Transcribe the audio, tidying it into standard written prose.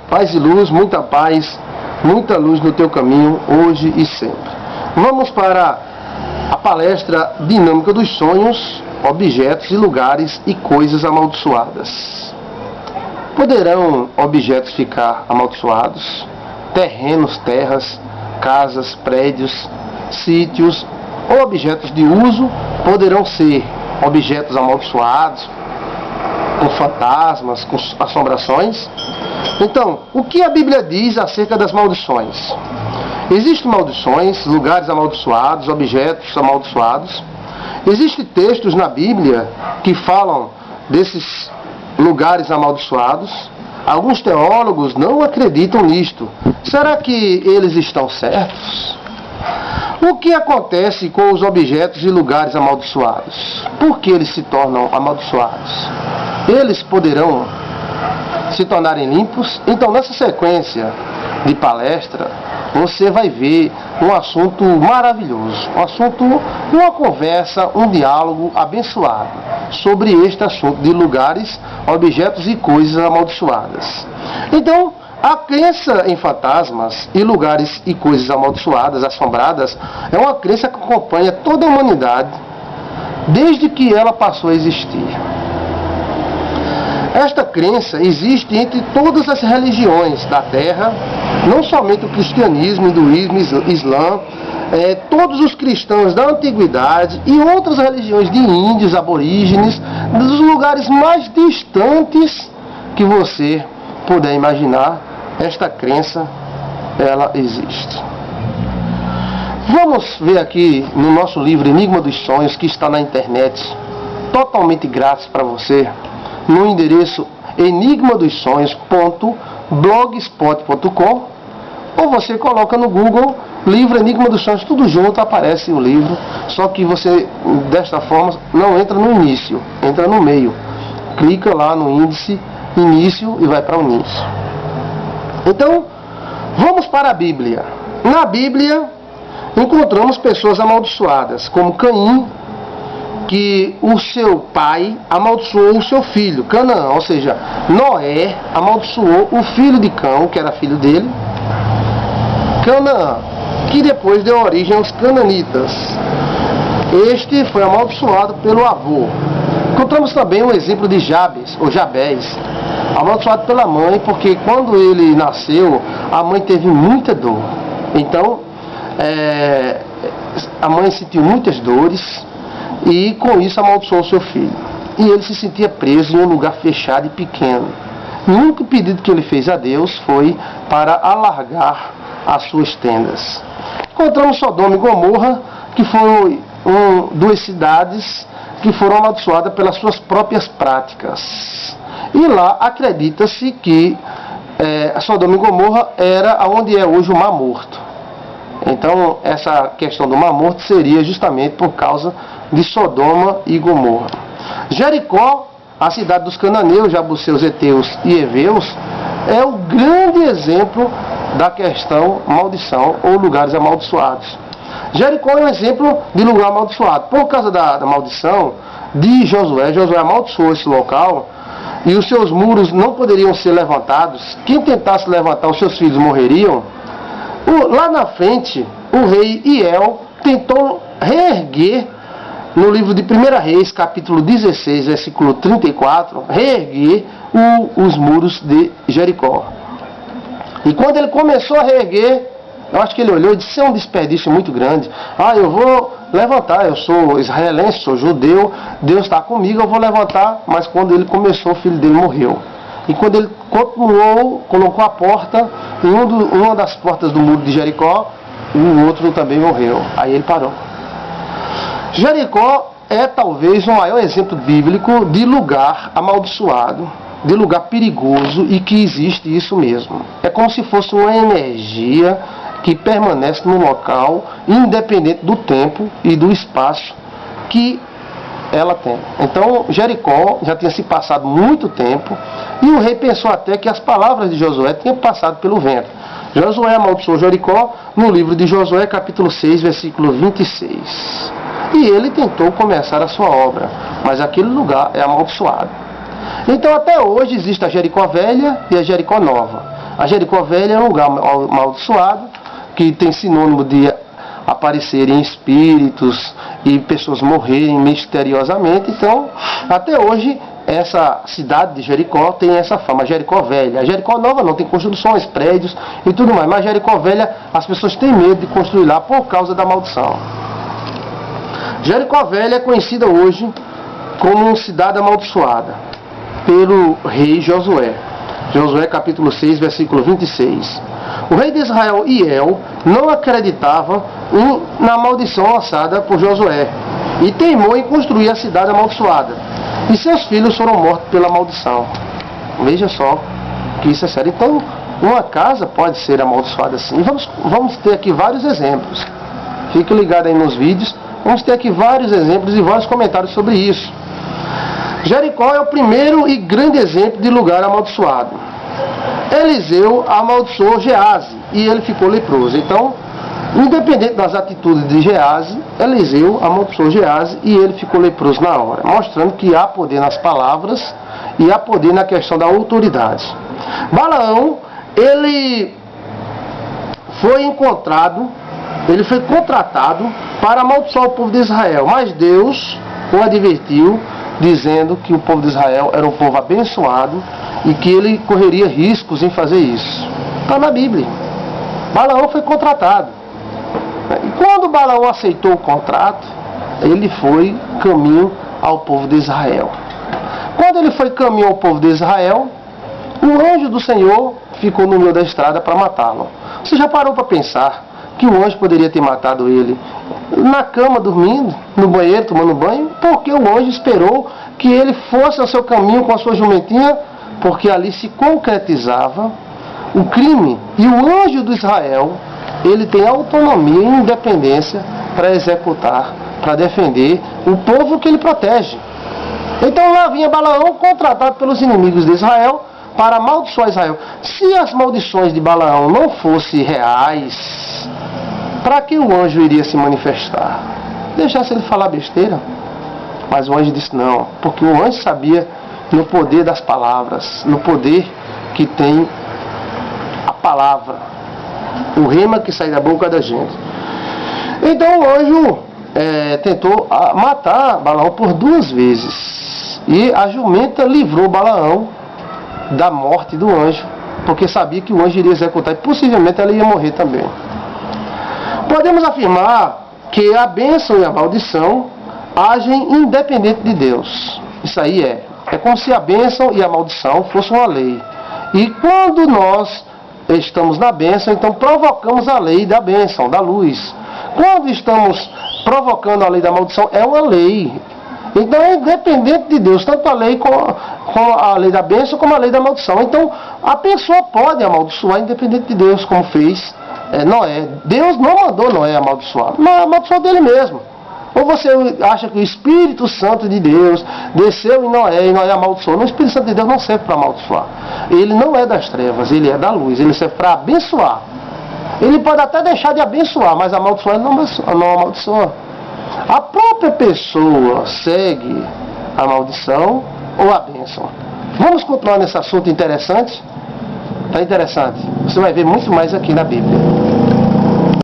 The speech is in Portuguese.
Paz e luz, muita paz, muita luz no teu caminho, hoje e sempre. Vamos para a palestra Dinâmica dos Sonhos, Objetos e Lugares e Coisas Amaldiçoadas. Poderão objetos ficar amaldiçoados? Terrenos, terras, casas, prédios, sítios ou objetos de uso poderão ser objetos amaldiçoados, com fantasmas, com assombrações? Então, o que a Bíblia diz acerca das maldições? Existem maldições, lugares amaldiçoados, objetos amaldiçoados. Existem textos na Bíblia que falam desses lugares amaldiçoados. Alguns teólogos não acreditam nisto. Será que eles estão certos? O que acontece com os objetos e lugares amaldiçoados? Por que eles se tornam amaldiçoados? Eles poderão se tornarem limpos? Então, nessa sequência de palestra, você vai ver um assunto maravilhoso, uma conversa, um diálogo abençoado sobre este assunto de lugares, objetos e coisas amaldiçoadas. Então, a crença em fantasmas e lugares e coisas amaldiçoadas, assombradas, é uma crença que acompanha toda a humanidade desde que ela passou a existir. Esta crença existe entre todas as religiões da Terra, não somente o cristianismo, hinduísmo, islã, todos os cristãos da antiguidade e outras religiões de índios, aborígenes, dos lugares mais distantes que você puder imaginar, esta crença, ela existe. Vamos ver aqui no nosso livro Enigma dos Sonhos, que está na internet, totalmente grátis para você, no endereço enigmadossonhos.blogspot.com, ou você coloca no Google livro Enigma dos Sonhos, tudo junto, aparece o livro, só que você, desta forma, não entra no início, entra no meio. Clica lá no índice início e vai para o início. Então, vamos para a Bíblia. Na Bíblia, encontramos pessoas amaldiçoadas, como Caim, que o seu pai amaldiçoou o seu filho, Canaã, ou seja, Noé amaldiçoou o filho de Cão, que era filho dele, Canaã, que depois deu origem aos cananitas. Este foi amaldiçoado pelo avô. Encontramos também o exemplo de Jabes, ou Jabés, amaldiçoado pela mãe, porque quando ele nasceu, a mãe teve muita dor. Então, a mãe sentiu muitas dores, e com isso amaldiçoou seu filho. E ele se sentia preso em um lugar fechado e pequeno. O único pedido que ele fez a Deus foi para alargar as suas tendas. Encontramos Sodoma e Gomorra, que foram duas cidades que foram amaldiçoadas pelas suas próprias práticas. E lá acredita-se que Sodoma e Gomorra era onde é hoje o Mar Morto. Então, essa questão do Mar Morto seria justamente por causa de Sodoma e Gomorra. Jericó, a cidade dos cananeus, Jabuseus, Heteus e Heveus, é o grande exemplo da questão maldição ou lugares amaldiçoados. Jericó é um exemplo de lugar amaldiçoado. Por causa da maldição de Josué, Josué amaldiçoou esse local e os seus muros não poderiam ser levantados. Quem tentasse levantar, os seus filhos morreriam. Lá na frente, o rei Hiel tentou reerguer, no livro de 1 Reis, capítulo 16, versículo 34, reerguer os muros de Jericó. E quando ele começou a reerguer, eu acho que ele olhou e disse: é um desperdício muito grande. Eu vou levantar, eu sou israelense, sou judeu, Deus está comigo, eu vou levantar. Mas quando ele começou, o filho dele morreu. E quando ele continuou, colocou a porta em uma das portas do muro de Jericó, o outro também morreu. Aí ele parou. Jericó é talvez o maior exemplo bíblico de lugar amaldiçoado, de lugar perigoso e que existe isso mesmo. É como se fosse uma energia que permanece no local, independente do tempo e do espaço que ela tem. Então, Jericó já tinha se passado muito tempo e o rei pensou até que as palavras de Josué tinham passado pelo vento. Josué amaldiçoou Jericó no livro de Josué, capítulo 6, versículo 26. E ele tentou começar a sua obra, mas aquele lugar é amaldiçoado. Então, até hoje existe a Jericó Velha e a Jericó Nova. A Jericó Velha é um lugar amaldiçoado, que tem sinônimo de aparecerem espíritos e pessoas morrerem misteriosamente. Então, até hoje, essa cidade de Jericó tem essa fama, Jericó Velha. A Jericó Nova não, tem construções, prédios e tudo mais, mas Jericó Velha, as pessoas têm medo de construir lá por causa da maldição. Jericó Velha é conhecida hoje como uma cidade amaldiçoada pelo rei Josué. Josué capítulo 6, versículo 26. O rei de Israel, Hiel, não acreditava na maldição lançada por Josué e teimou em construir a cidade amaldiçoada. E seus filhos foram mortos pela maldição. Veja só que isso é sério. Então, uma casa pode ser amaldiçoada assim. Vamos ter aqui vários exemplos. Fique ligado aí nos vídeos. Vamos ter aqui vários exemplos e vários comentários sobre isso. Jericó é o primeiro e grande exemplo de lugar amaldiçoado. Eliseu amaldiçoou Geazi e ele ficou leproso. Então, independente das atitudes de Geazi, Eliseu amaldiçoou Geazi e ele ficou leproso na hora, mostrando que há poder nas palavras e há poder na questão da autoridade. Balaão, ele foi contratado para amaldiçoar o povo de Israel, mas Deus o advertiu, dizendo que o povo de Israel era um povo abençoado e que ele correria riscos em fazer isso. Está na Bíblia. Balaão foi contratado. E quando Balaão aceitou o contrato, ele foi caminho ao povo de Israel. Quando ele foi caminho ao povo de Israel, o anjo do Senhor ficou no meio da estrada para matá-lo. Você já parou para pensar que o anjo poderia ter matado ele na cama, dormindo, no banheiro, tomando banho? Porque o anjo esperou que ele fosse ao seu caminho com a sua jumentinha, porque ali se concretizava o crime. E o anjo do Israel, ele tem autonomia e independência para executar, para defender o povo que ele protege. Então lá vinha Balaão, contratado pelos inimigos de Israel, para amaldiçoar Israel. Se as maldições de Balaão não fossem reais, para que o anjo iria se manifestar? Deixasse ele falar besteira. Mas o anjo disse não, porque o anjo sabia no poder das palavras, no poder que tem a palavra, o rema que sai da boca da gente. Então o anjo tentou matar Balaão por 2 vezes. E a jumenta livrou Balaão da morte do anjo, porque sabia que o anjo iria executar e possivelmente ela ia morrer também. Podemos afirmar que a bênção e a maldição agem independente de Deus. Isso aí é como se a bênção e a maldição fossem uma lei. E quando nós estamos na bênção, então provocamos a lei da bênção, da luz. Quando estamos provocando a lei da maldição, é uma lei. Então é independente de Deus, tanto a lei como a lei da bênção como a lei da maldição. Então a pessoa pode amaldiçoar independente de Deus, como fez Noé. Deus não mandou Noé amaldiçoar, mas amaldiçoou dele mesmo. Ou você acha que o Espírito Santo de Deus desceu em Noé e Noé amaldiçoou? Não, o Espírito Santo de Deus não serve para amaldiçoar. Ele não é das trevas, ele é da luz, ele serve para abençoar. Ele pode até deixar de abençoar, mas amaldiçoar ele não amaldiçoa. A própria pessoa segue a maldição ou a bênção. Vamos continuar nesse assunto interessante? Está interessante? Você vai ver muito mais aqui na Bíblia.